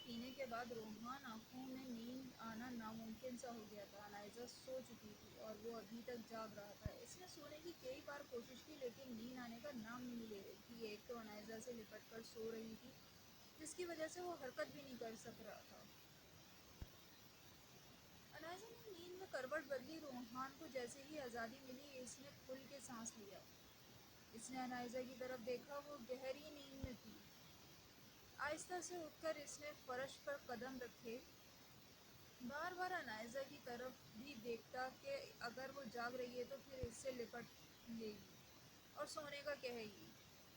پینے کے بعد روحان آنکھوں میں نیند آنا ناممکن سا ہو گیا تھا۔ انائزہ سو چکی تھی اور وہ ابھی تک جاگ رہا تھا۔ اس نے سونے کی کئی بار کوشش کی لیکن نیند آنے کا نام نہیں لے رہی تھی۔ ایک تو انائزہ سے لپٹ کر سو رہی تھی جس کی وجہ سے وہ حرکت بھی نہیں کر سک رہا تھا۔ انائزہ نے نیند میں کروٹ بدلی۔ روحان کو جیسے ہی آزادی ملی اس نے کھل کے سانس لیا۔ اس نے انائزہ کی طرف دیکھا، وہ گہری نیند میں تھی۔ آہستہ سے اٹھ کر اس نے فرش پر قدم رکھے، بار بار انائزہ کی طرف بھی دیکھتا کہ اگر وہ جاگ رہی ہے تو پھر اس سے لپٹ لے گی اور سونے کا کہے گی۔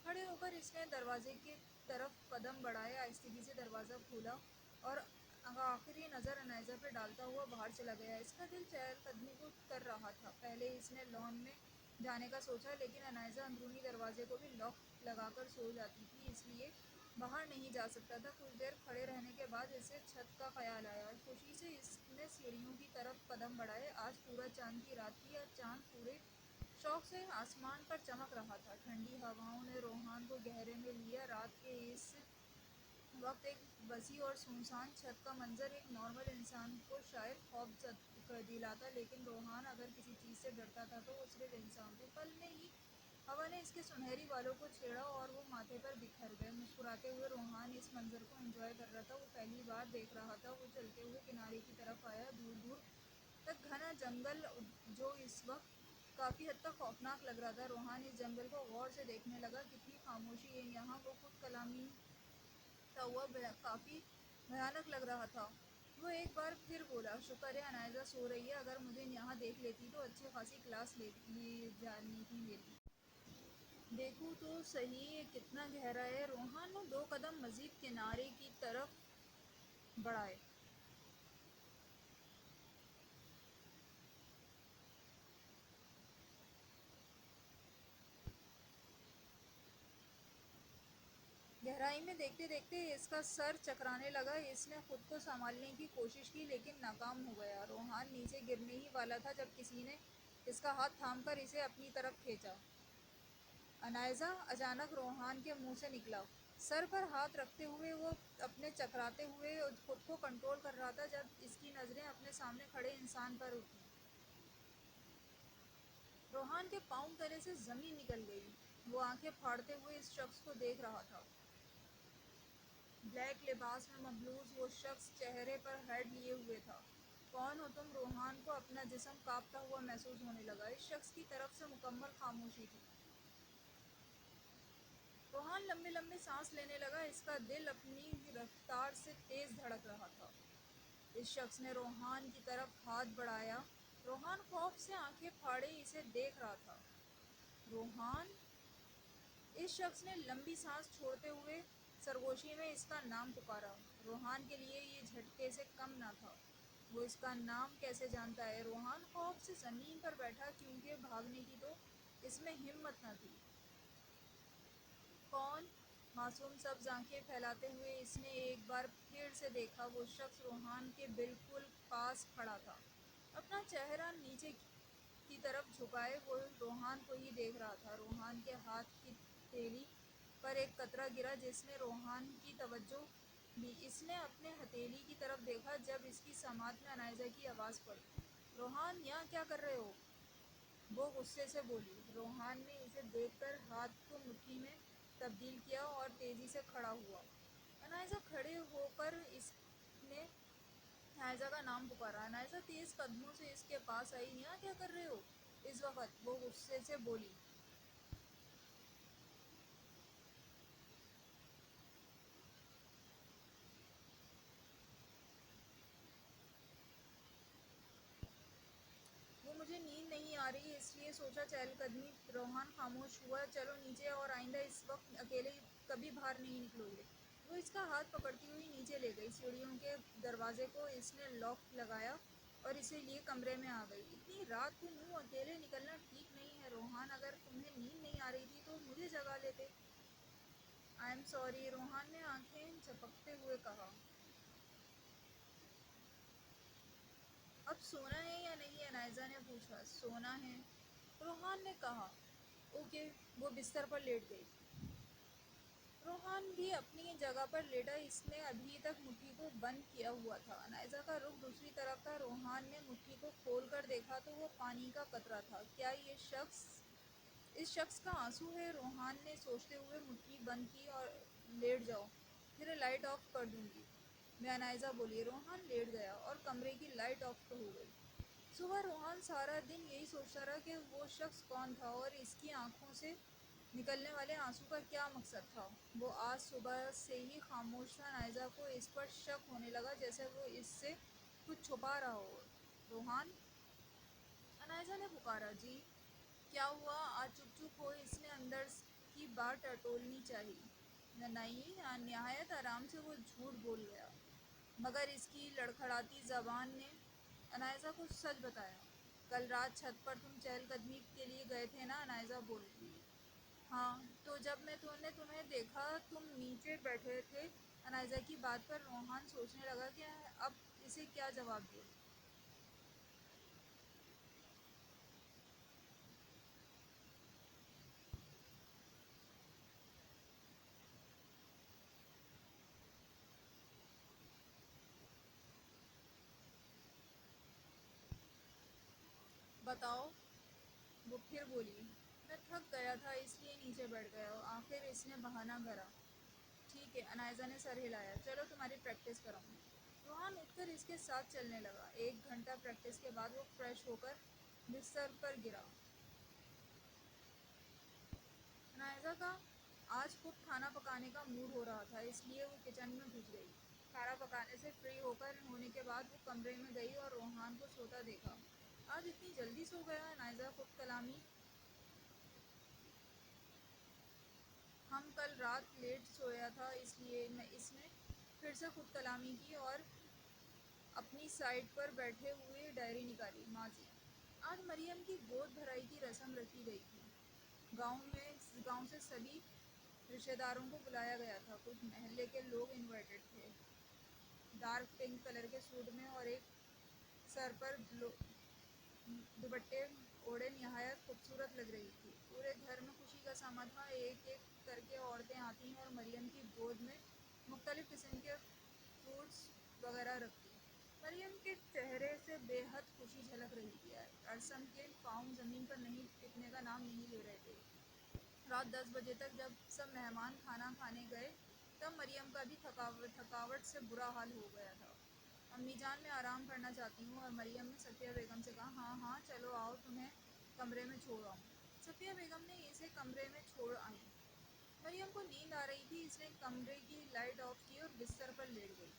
کھڑے ہو کر اس نے دروازے کی طرف قدم بڑھائے، آہستگی سے دروازہ کھولا اور آخری نظر انائزہ پہ ڈالتا ہوا باہر چلا گیا۔ اس کا دل چہل قدمی کو کر رہا تھا۔ پہلے اس نے لان میں جانے کا سوچا لیکن انائزہ اندرونی دروازے کو بھی لاک لگا کر سو جاتی تھی، اس لیے باہر نہیں جا سکتا تھا۔ کچھ دیر کھڑے رہنے کے بعد اسے چھت کا خیال آیا۔ خوشی سے اس نے سیڑھیوں کی طرف قدم بڑھائے۔ آج پورا چاند کی رات تھی اور چاند پورے شوق سے آسمان پر چمک رہا تھا۔ ٹھنڈی ہواؤں نے روحان کو گہرے میں لیا۔ رات کے اس وقت ایک وسیع اور سنسان چھت کا منظر ایک نارمل انسان کو شاید خوف دلاتا، لیکن روحان اگر کسی چیز سے ڈرتا تھا تو وہ صرف انسان تھے۔ پل میں ہی ہوا نے اس کے سنہری بالوں کو چھیڑا اور وہ ماتھے پر بکھر گئے۔ مسکراتے ہوئے روحان اس منظر کو انجوائے کر رہا تھا۔ وہ پہلی بار دیکھ رہا تھا۔ وہ چلتے ہوئے کنارے کی طرف آیا۔ دور دور تک گھنا جنگل جو اس وقت کافی حد تک خوفناک لگ رہا تھا۔ روحان اس جنگل کو غور سے دیکھنے لگا۔ کتنی خاموشی ہے یہاں! وہ خود کلامی ہوا کافی بھیانک لگ رہا تھا۔ وہ ایک بار پھر بولا، شکر ہے انائزہ سو رہی ہے، اگر مجھے یہاں دیکھ لیتی تو اچھی خاصی کلاس لی جانی تھی میری۔ دیکھو تو صحیح یہ کتنا گہرا ہے۔ روحان نے 2 قدم مزید کنارے کی طرف بڑھائے۔ گہرائی میں دیکھتے دیکھتے اس کا سر چکرانے لگا۔ اس نے خود کو سنبھالنے کی کوشش کی لیکن ناکام ہو گیا۔ روحان نیچے گرنے ہی والا تھا جب کسی نے اس کا ہاتھ تھام کر اسے اپنی طرف کھینچا۔ انائزہ! اچانک روحان کے منہ سے نکلا۔ سر پر ہاتھ رکھتے ہوئے وہ اپنے چکراتے ہوئے خود کو کنٹرول کر رہا تھا جب اس کی نظریں اپنے سامنے کھڑے انسان پر اٹھیں۔ روحان کے پاؤں تلے سے زمین نکل گئی۔ وہ آنکھیں پھاڑتے ہوئے اس شخص کو دیکھ رہا تھا۔ بلیک لباس میں ملبوس وہ شخص چہرے پر ہیڈ لیے ہوئے تھا۔ کون ہو تم؟ روحان کو اپنا جسم کانپتا ہوا محسوس ہونے لگا۔ اس شخص کی طرف سے مکمل خاموشی تھی۔ روحان لمبے لمبے سانس لینے لگا۔ اس کا دل اپنی رفتار سے تیز دھڑک رہا تھا۔ اس شخص نے روحان کی طرف ہاتھ بڑھایا۔ روحان خوف سے آنکھیں پھاڑے اسے دیکھ رہا تھا۔ روحان! اس شخص نے لمبی سانس چھوڑتے ہوئے سرگوشی میں اس کا نام پکارا۔ روحان کے لیے یہ جھٹکے سے کم نہ تھا۔ وہ اس کا نام کیسے جانتا ہے؟ روحان خوف سے زمین پر بیٹھا کیونکہ بھاگنے کی تو اس میں ہمت نہ تھی۔ کون؟ معصوم سبز آنکھیں پھیلاتے ہوئے اس نے ایک بار پھر سے دیکھا۔ وہ شخص روحان کے بالکل پاس کھڑا تھا، اپنا چہرہ نیچے کی طرف جھکائے۔ وہ روحان کو ہی دیکھ رہا تھا۔ روحان کے ہاتھ کی ہتھیلی پر ایک قطرہ گرا جس نے روحان کی توجہ لی۔ اس نے اپنے ہتھیلی کی طرف دیکھا جب اس کی سماعت میں انائزہ کی آواز پڑی۔ روحان! یہاں کیا کر رہے ہو؟ وہ غصے سے بولی۔ روحان نے اسے دیکھ کر ہاتھ کو مٹھی میں تبدیل کیا اور تیزی سے کھڑا ہوا۔ انائزہ! کھڑے ہو کر اس نے انائزہ کا نام پکارا۔ انائزہ تیز قدموں سے اس کے پاس آئی۔ یہاں کیا کر رہے ہو اس وقت؟ وہ غصے سے بولی۔ وہ مجھے نیند نہیں آ رہی اس لیے سوچا چہل قدمی۔ روحان خاموش ہوا۔ چلو نیچے اور آئندہ اس وقت اکیلے کبھی باہر نہیں نکلو گے۔ وہ اس کا ہاتھ پکڑتی ہوئی نیچے لے گئی۔ سیڑھیوں کے دروازے کو اس نے لاک لگایا اور اسی لیے کمرے میں آ گئی۔ اتنی رات کو یوں اکیلے نکلنا ٹھیک نہیں ہے روحان، اگر تمہیں نیند نہیں آ رہی تھی تو مجھے جگا لیتے۔ آئی ایم سوری، روحان نے آنکھیں جھپکتے ہوئے کہا۔ اب سونا ہے یا نہیں؟ انائزہ نے پوچھا۔ سونا ہے، روحان نے کہا۔ اوکے۔ وہ بستر پر لیٹ گئی۔ روحان روحان بھی اپنی جگہ پر لیٹا، اس نے ابھی تک مٹھی کو بند کیا ہوا تھا۔ انائزہ کا رخ دوسری طرف تھا۔ روحان نے مٹھی کو کھول کر دیکھا تو وہ پانی کا قطرہ تھا۔ کیا اس شخص کا آنسو ہے؟ روحان نے سوچتے ہوئے مٹھی بند کی۔ اور لیٹ جاؤ، پھر لائٹ آف کر دوں گی، میں انائزہ بولی۔ روحان لیٹ گیا اور کمرے کی لائٹ آف ہو گئی۔ صبح روحان سارا دن یہی سوچتا رہا کہ وہ شخص کون تھا اور اس کی آنکھوں سے نکلنے والے آنسو کا کیا مقصد تھا۔ وہ آج صبح سے ہی خاموش تھا۔ انائزہ کو اس پر شک ہونے لگا جیسے وہ اس سے کچھ چھپا رہا ہو۔ روحان، انائزہ نے پکارا۔ جی؟ کیا ہوا؟ آج چپ چپ ہو، اس نے اندر کی بات ٹٹولنی چاہی۔ نہیں، نہایت آرام سے وہ جھوٹ بول گیا، مگر اس کی لڑکھڑاتی زبان نے انائزہ کو سچ بتایا۔ کل رات چھت پر تم چہل قدمی کے لیے گئے تھے نا؟ انائزہ بولی۔ ہاں، تو جب میں نے تمہیں دیکھا تم نیچے بیٹھے تھے۔ انائزہ کی بات پر روحان سوچنے لگا کہ اب اسے کیا جواب دے۔ بتاؤ، وہ پھر بولی۔ میں تھک گیا تھا اس لیے نیچے بیٹھ گیا۔ آخر اس نے بہانہ گھڑا۔ ٹھیک ہے، انائزہ نے سر ہلایا، چلو تمہاری پریکٹس کراؤں۔ روحان اٹھ کر اس کے ساتھ چلنے لگا۔ 1 گھنٹہ پریکٹس کے بعد وہ فریش ہو کر بستر پر گرا۔ انائزہ کا آج خود کھانا پکانے کا موڈ ہو رہا تھا، اس لیے وہ کچن میں گھس گئی۔ کھانا پکانے سے فری ہونے کے بعد وہ کمرے میں گئی اور روحان کو سوتا دیکھا۔ آج اتنی جلدی سو گیا؟ انائزہ خود کلامی۔ ہم کل رات لیٹ سویا تھا، اس لیے اس نے پھر سے خود کلامی کی اور اپنی سائٹ پر بیٹھے ہوئے ڈائری نکالی۔ ماضی: آج مریم کی گود بھرائی کی رسم رکھی گئی تھی۔ گاؤں سے سبھی رشتہ داروں کو بلایا گیا تھا۔ کچھ محلے کے لوگ انوائٹڈ تھے۔ ڈارک پنک کلر کے سوٹ میں اور ایک سر پر دوپٹے اوڑھے نہایت خوبصورت لگ رہی تھی۔ پورے گھر میں خوشی کا سما تھا۔ ایک ایک کر کے عورتیں آتی اور مریم کی گود میں مختلف قسم کے فروٹس وغیرہ رکھتی۔ مریم کے چہرے سے بے حد خوشی جھلک رہی تھی۔ ارسم کے پاؤں زمین پر نہیں ٹکنے کا نام نہیں لے رہے تھے۔ رات 10 بجے تک جب سب مہمان کھانا کھانے گئے تب مریم کا بھی تھکاوٹ سے برا حال ہو گیا تھا۔ امی جان، میں آرام کرنا چاہتی ہوں۔ اور مریم نے صفیہ بیگم سے کہا، ہاں ہاں چلو آؤ، تمہیں کمرے میں چھوڑ آؤں۔ صفیہ بیگم نے اسے کمرے میں چھوڑ آئیں۔ مریم کو نیند آ رہی تھی، اس نے کمرے کی لائٹ آف کی اور بستر پر لیٹ گئی۔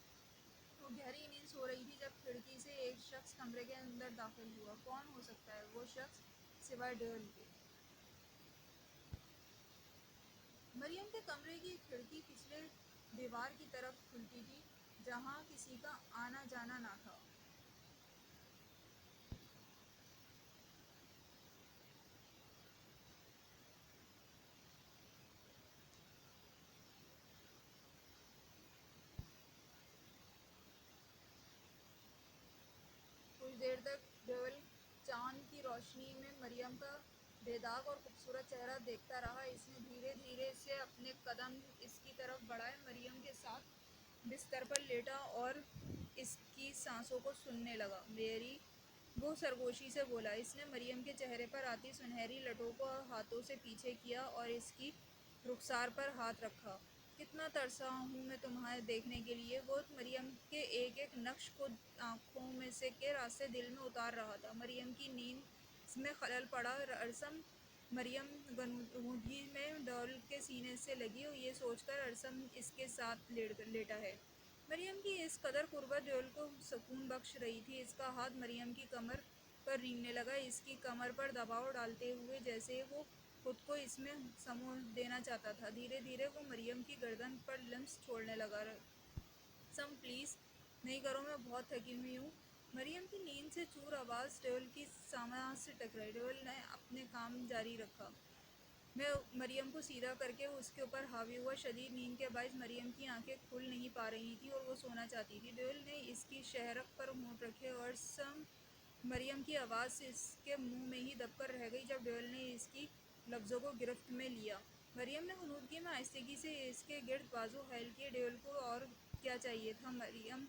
وہ گہری نیند سو رہی تھی جب کھڑکی سے ایک شخص کمرے کے اندر داخل ہوا۔ کون ہو سکتا ہے وہ شخص سوائے ڈیول کے؟ مریم کے کمرے کی کھڑکی پچھلے دیوار کی طرف کھلتی تھی، جہاں کسی کا آنا جانا نہ تھا۔ کچھ دیر تک ڈیول چاند کی روشنی میں مریم کا بے داغ اور خوبصورت چہرہ دیکھتا رہا۔ اس نے دھیرے دھیرے سے اپنے قدم اس کی طرف بڑھائے، مریم کے ساتھ بستر پر لیٹا اور اس کی سانسوں کو سننے لگا۔ میری، وہ سرگوشی سے بولا۔ اس نے مریم کے چہرے پر آتی سنہری لٹوں کو ہاتھوں سے پیچھے کیا اور اس کی رخسار پر ہاتھ رکھا۔ کتنا ترسا ہوں میں تمہیں دیکھنے کے لیے۔ وہ مریم کے ایک ایک نقش کو آنکھوں میں سے کے راستے دل میں اتار رہا تھا۔ مریم کی نیند میں خلل پڑا۔ ارسم! مریم غنودگی میں ڈیول کے سینے سے لگی، یہ سوچ کر ارسم اس کے ساتھ لیٹا ہے۔ مریم کی اس قدر قربت ڈیول کو سکون بخش رہی تھی۔ اس کا ہاتھ مریم کی کمر پر رینگنے لگا، اس کی کمر پر دباؤ ڈالتے ہوئے جیسے وہ خود کو اس میں سمو دینا چاہتا تھا۔ دھیرے دھیرے وہ مریم کی گردن پر لمس چھوڑنے لگا۔ ارسم پلیز نہیں کرو، میں بہت تھکی ہوئی ہوں۔ مریم کی نیند سے چور آواز ڈیول کی سماعت سے ٹکرائی۔ ڈیول نے اپنے کام جاری رکھا۔ میں مریم کو سیدھا کر کے اس کے اوپر حاوی ہوا۔ شدید نیند کے باعث مریم کی آنکھیں کھل نہیں پا رہی تھیں اور وہ سونا چاہتی تھی۔ ڈیول نے اس کی شہرک پر ہونٹ رکھے۔ ارسم! مریم کی آواز اس کے منہ میں ہی دب کر رہ گئی جب ڈیول نے اس کی لفظوں کو گرفت میں لیا۔ مریم نے غنودگی میں آہستگی سے اس کے گرد بازو پھیل کیے۔ ڈیول کو اور کیا چاہیے تھا؟ مریم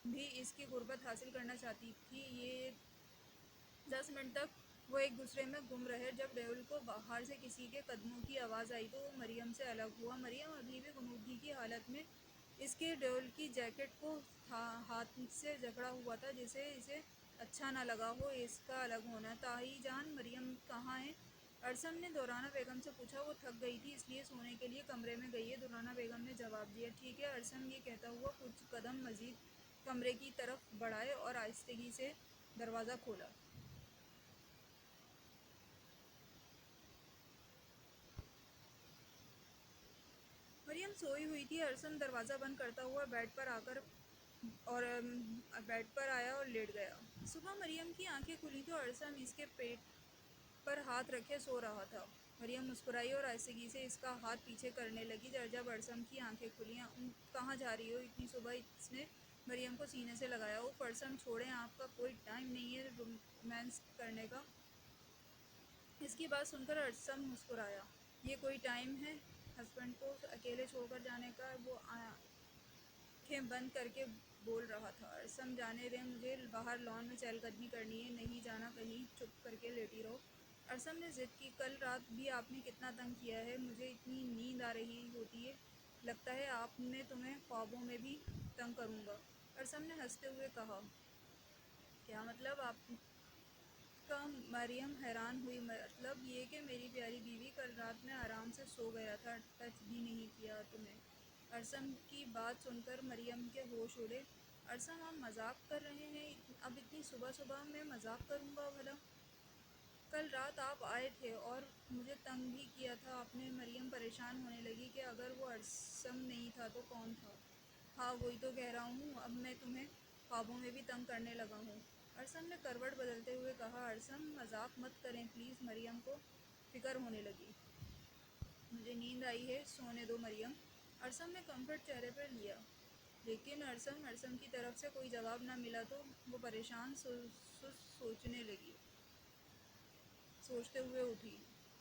بھی اس کی قربت حاصل کرنا چاہتی تھی۔ یہ 10 منٹ تک وہ ایک دوسرے میں گم رہے۔ جب ڈیول کو باہر سے کسی کے قدموں کی آواز آئی تو وہ مریم سے الگ ہوا۔ مریم ابھی بھی غنودگی کی حالت میں اس کے ڈیول کی جیکٹ کو ہاتھ سے جکڑا ہوا تھا، جسے اسے اچھا نہ لگا ہو اس کا الگ ہونا۔ تائی جان، مریم کہاں ہے؟ ارسم نے دورانہ بیگم سے پوچھا۔ وہ تھک گئی تھی، اس لیے سونے کے لیے کمرے میں گئی ہے، دورانہ بیگم نے جواب دیا۔ ٹھیک ہے، ارسم یہ کہتا ہوا کچھ قدم مزید کمرے کی طرف بڑھائے اور آہستگی سے دروازہ کھولا۔ مریم سوئی ہوئی تھی۔ ارسم دروازہ بند کرتا ہوا بیڈ پر آیا اور لیٹ گیا۔ صبح مریم کی آنکھیں کھلی تو ارسم اس کے پیٹ پر ہاتھ رکھے سو رہا تھا۔ مریم مسکرائی اور آہستگی سے اس کا ہاتھ پیچھے کرنے لگی۔ جب ارسم کی آنکھیں کھلیں، کہاں جا رہی ہو اتنی صبح؟ اس نے مریم کو سینے سے لگایا۔ اوف ارسم، چھوڑیں، آپ کا کوئی ٹائم نہیں ہے رومانس کرنے کا۔ اس کی بات سن کر ارسم مسکرایا۔ یہ کوئی ٹائم ہے ہسبینڈ کو اکیلے چھوڑ کر جانے کا؟ وہ آنکھیں بند کر کے بول رہا تھا۔ ارسم، جانے دیں، مجھے باہر لان میں چہل قدمی کرنی ہے، نہیں جانا کہیں، چپ کر کے لیٹی رہو۔ ارسم نے ضد کی۔ کل رات بھی آپ نے کتنا تنگ کیا ہے، مجھے اتنی نیند آ رہی ہوتی ہے، لگتا ہے آپ نے تمہیں خوابوں میں بھی تنگ کروں گا۔ ارسم نے ہنستے ہوئے کہا۔ کیا مطلب آپ کا؟ مریم حیران ہوئی۔ مطلب یہ کہ میری پیاری بیوی، کل رات میں آرام سے سو گیا تھا، ٹچ بھی نہیں کیا تمہیں۔ ارسم کی بات سن کر مریم کے ہوش اڑے۔ ارسم، آپ مذاق کر رہے ہیں؟ اب اتنی صبح صبح میں مذاق کروں گا بھلا؟ کل رات آپ آئے تھے اور مجھے تنگ بھی کیا تھا آپ نے۔ مریم پریشان ہونے لگی کہ اگر وہ ارسم نہیں تھا تو کون تھا؟ ہاں، وہی تو کہہ رہا ہوں، اب میں تمہیں خوابوں میں بھی تنگ کرنے لگا ہوں۔ ارسم نے کروٹ بدلتے ہوئے کہا۔ ارسم، مذاق مت کریں پلیز۔ مریم کو فکر ہونے لگی۔ مجھے نیند آئی ہے، سونے دو مریم۔ ارسم نے کمفرٹ چہرے پر لیا۔ لیکن ارسم کی طرف سے کوئی جواب نہ ملا تو وہ پریشان سوچتے ہوئے اٹھی۔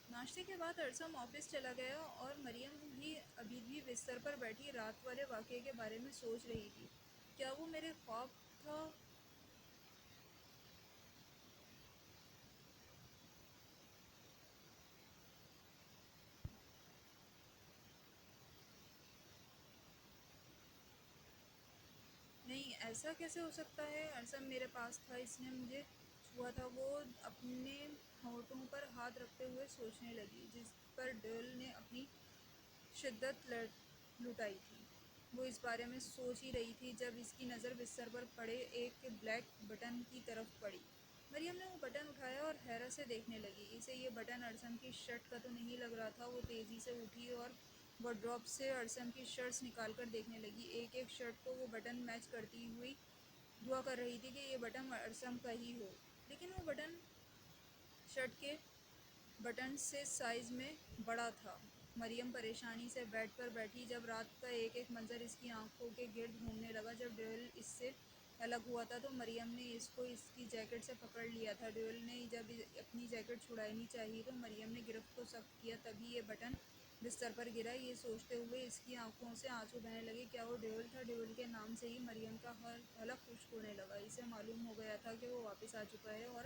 ناشتے کے بعد ارسم آفس چلا گیا اور مریم بھی ابھی بھی بستر پر بیٹھی رات والے واقعے کے بارے میں سوچ رہی تھی۔ کیا وہ میرے خواب تھا؟ نہیں، ایسا کیسے ہو سکتا ہے؟ ارسم میرے پاس تھا، اس نے مجھے چھوا تھا۔ وہ اپنے ہونٹوں پر ہاتھ رکھتے ہوئے سوچنے لگی، جس پر ڈیول نے اپنی شدت لٹائی تھی۔ وہ اس بارے میں سوچ ہی رہی تھی جب اس کی نظر بستر پر پڑے ایک بلیک بٹن کی طرف پڑی۔ مریم نے وہ بٹن اٹھایا اور حیرت سے دیکھنے لگی۔ اسے یہ بٹن ارسم کی شرٹ کا تو نہیں لگ رہا تھا۔ وہ تیزی سے اٹھی اور وارڈروب سے ارسم کی شرٹس نکال کر دیکھنے لگی۔ ایک ایک شرٹ کو وہ بٹن میچ کرتی ہوئی دعا کر رہی تھی کہ یہ بٹن ارسم کا ہی ہو، لیکن وہ بٹن شرٹ کے بٹن سے سائز میں بڑا تھا۔ مریم پریشانی سے بیڈ پر بیٹھی۔ جب رات کا ایک ایک منظر اس کی آنکھوں کے گرد گھومنے لگا۔ جب ڈیول اس سے الگ ہوا تھا تو مریم نے اس کو اس کی جیکٹ سے پکڑ لیا تھا۔ ڈیول نے جب اپنی جیکٹ چھڑانی چاہی تو مریم نے گرفت کو سخت کیا، تبھی یہ بٹن بستر پر گرا۔ یہ سوچتے ہوئے اس کی آنکھوں سے آنسو بہنے لگے۔ کیا وہ ڈیول تھا؟ ڈیول کے نام سے ہی مریم کا ہر حلق خشک ہونے لگا۔ اسے معلوم ہو گیا تھا کہ وہ واپس آ چکا ہے اور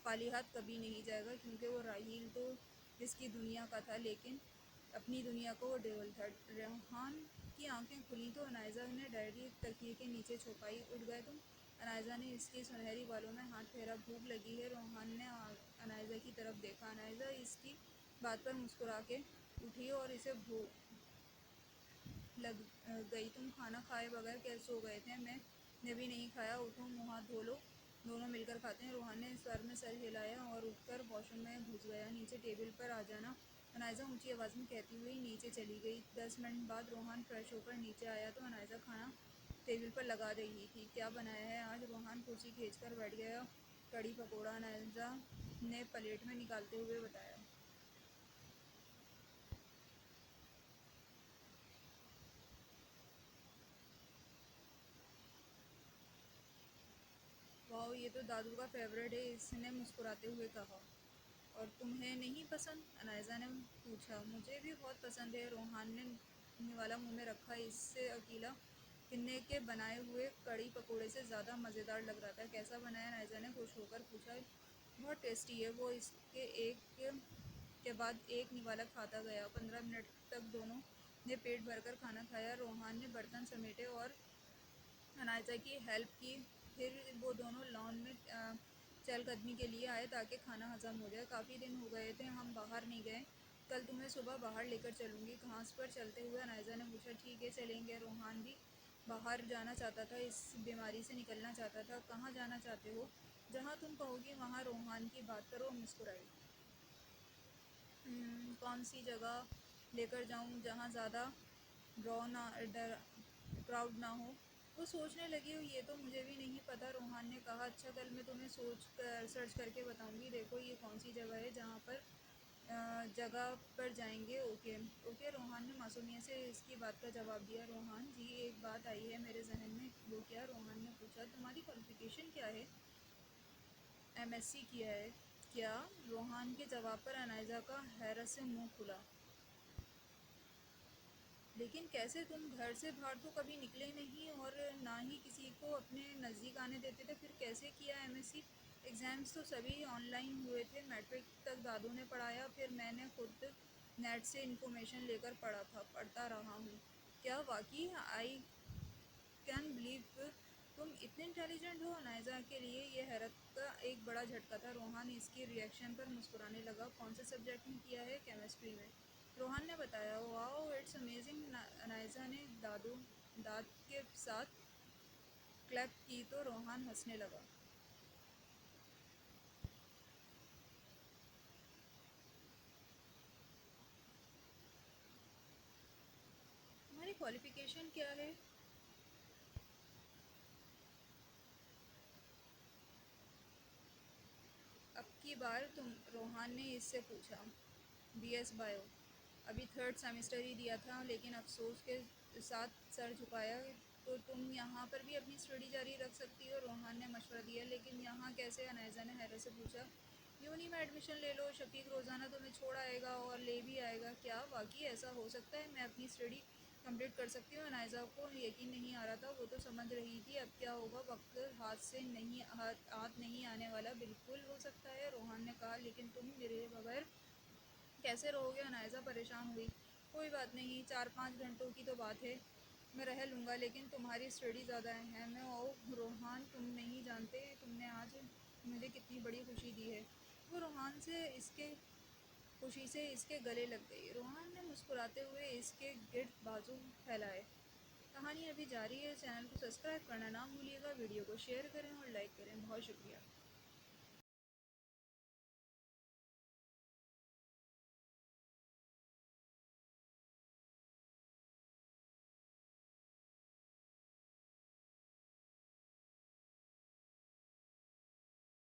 خالی ہاتھ کبھی نہیں جائے گا، کیونکہ وہ راحیل تو اس کی دنیا کا تھا، لیکن اپنی دنیا کا وہ ڈیول تھا۔ روحان کی آنکھیں کھلیں تو انائزہ نے ڈائری تکیے کے نیچے چھپائی۔ اٹھ گئے تم؟ انائزہ نے اس کی سنہری بالوں میں ہاتھ پھیرا۔ بھوک لگی ہے؟ روحان نے انائزہ کی طرف دیکھا۔ انائزہ اس کی بات پر مسکرا کے اٹھی اور اسے بھوک لگ گئی۔ تم کھانا کھائے بغیر کیسے سو گئے تھے؟ میں نے بھی نہیں کھایا۔ اٹھو، منہ ہاتھ دھو لو، دونوں مل کر کھاتے ہیں۔ روحان نے اس بار میں سر ہلایا اور اٹھ کر واش روم میں گھس گیا۔ نیچے ٹیبل پر آ جانا، انائزہ اونچی آواز میں کہتی ہوئی نیچے چلی گئی۔ 10 منٹ بعد روحان فریش ہو کر نیچے آیا تو انائزہ کھانا ٹیبل پر لگا رہی تھی۔ کیا بنایا ہے آج؟ روحان کرسی کھینچ کر بیٹھ گیا۔ کڑی پکوڑا، انائزہ نے پلیٹ میں نکالتے ہوئے بتایا۔ واؤ، یہ تو دادو کا فیورٹ ہے، اس نے مسکراتے ہوئے کہا۔ اور تمہیں نہیں پسند؟ انائزہ نے پوچھا۔ مجھے بھی بہت پسند ہے، روحان نے نوالا منہ میں رکھا۔ اس سے اکیلا گنے کے بنائے ہوئے کڑی پکوڑے سے زیادہ مزیدار لگ رہا تھا۔ کیسا بنا ہے؟ انائزہ نے خوش ہو کر پوچھا۔ بہت ٹیسٹی ہے۔ وہ اس کے ایک کے بعد ایک نوالا کھاتا گیا۔ 15 منٹ تک دونوں نے پیٹ بھر کر کھانا کھایا۔ روحان نے برتن سمیٹے اور انائزہ کی ہیلپ کی۔ پھر وہ دونوں لان میں چہل قدمی کے لیے آئے تاکہ کھانا ہضم ہو جائے۔ کافی دن ہو گئے تھے ہم باہر نہیں گئے، کل تمہیں صبح باہر لے کر چلوں گی۔ گھاس پر چلتے ہوئے انائزہ نے پوچھا۔ ٹھیک ہے، چلیں گے۔ روحان بھی باہر جانا چاہتا تھا، اس بیماری سے نکلنا چاہتا تھا۔ کہاں جانا چاہتے ہو؟ جہاں تم کہو گی وہاں۔ روحان کی بات پر وہ مسکرائی۔ کون سی جگہ لے کر جاؤں جہاں زیادہ کراؤڈ نہ ہو؟ وہ سوچنے لگی۔ یہ تو مجھے بھی نہیں پتہ، روحان نے کہا۔ اچھا، کل میں تمہیں سرچ کر کے بتاؤں گی۔ دیکھو یہ کون سی جگہ ہے جہاں پر جگہ پر جائیں گے۔ اوکے، روحان نے معصومیت سے اس کی بات کا جواب دیا۔ روحان جی، ایک بات آئی ہے میرے ذہن میں۔ وہ کیا؟ روحان نے پوچھا۔ تمہاری کوالیفیکیشن کیا ہے؟ MSc کیا ہے۔ کیا؟ روحان کے جواب پر انائزہ کا حیرت سے منہ کھلا۔ لیکن کیسے؟ تم گھر سے باہر تو کبھی نکلے نہیں اور نہ ہی کسی کو اپنے نزدیک آنے دیتے تھے، پھر کیسے کیا MSc؟ ایگزامز تو سبھی آن لائن ہوئے تھے، میٹرک تک دادو نے پڑھایا، پھر میں نے خود نیٹ سے انفارمیشن لے کر پڑھتا رہا ہوں۔ کیا واقعی؟ آئی کین بلیو تم اتنے انٹیلیجنٹ ہو۔ انائزہ کے لیے یہ حیرت کا ایک بڑا جھٹکا تھا۔ روحان اس کی ری ایکشن پر مسکرانے لگا۔ کون سے سبجیکٹ میں کیا ہے؟ کیمسٹری میں، روحان نے بتایا۔ واؤ، اٹس امیزنگ۔ انائزہ نے دانت کے ساتھ کلیپ کی تو روحان ہنسنے لگا۔ تمہاری کوالیفیکیشن کیا ہے؟ اب کی بار روحان نے اس سے پوچھا۔ BS بایو، ابھی 3rd سیمسٹر ہی دیا تھا، لیکن افسوس کے ساتھ سر جھکایا۔ تو تم یہاں پر بھی اپنی اسٹڈی جاری رکھ سکتی ہو، روحان نے مشورہ دیا۔ لیکن یہاں کیسے؟ انائزہ نے حیرت سے پوچھا۔ یونی میں ایڈمیشن لے لو، شفیق روزانہ تمہیں چھوڑ آئے گا اور لے بھی آئے گا۔ کیا واقعی ایسا ہو سکتا ہے؟ میں اپنی اسٹڈی کمپلیٹ کر سکتی ہوں؟ انائزہ کو یقین نہیں آ رہا تھا۔ وہ تو سمجھ رہی تھی اب کیا ہوگا، وقت ہاتھ نہیں آنے والا۔ بالکل ہو سکتا ہے، روحان نے کہا، لیکن تم میرے بغیر کیسے رہو گے؟ انائزہ پریشان ہوئی۔ کوئی بات نہیں، 4-5 گھنٹوں کی تو بات ہے، میں رہ لوں گا، لیکن تمہاری اسٹڈی زیادہ اہم ہے۔ اوہ روحان، تم نہیں جانتے تم نے آج مجھے کتنی بڑی خوشی دی ہے۔ وہ روحان سے خوشی سے اس کے گلے لگ گئی۔ روحان نے مسکراتے ہوئے اس کے گرد بازو پھیلائے۔ کہانی ابھی جاری ہے، چینل کو سبسکرائب کرنا نہ بھولیے گا، ویڈیو کو شیئر کریں اور لائک کریں۔ بہت شکریہ۔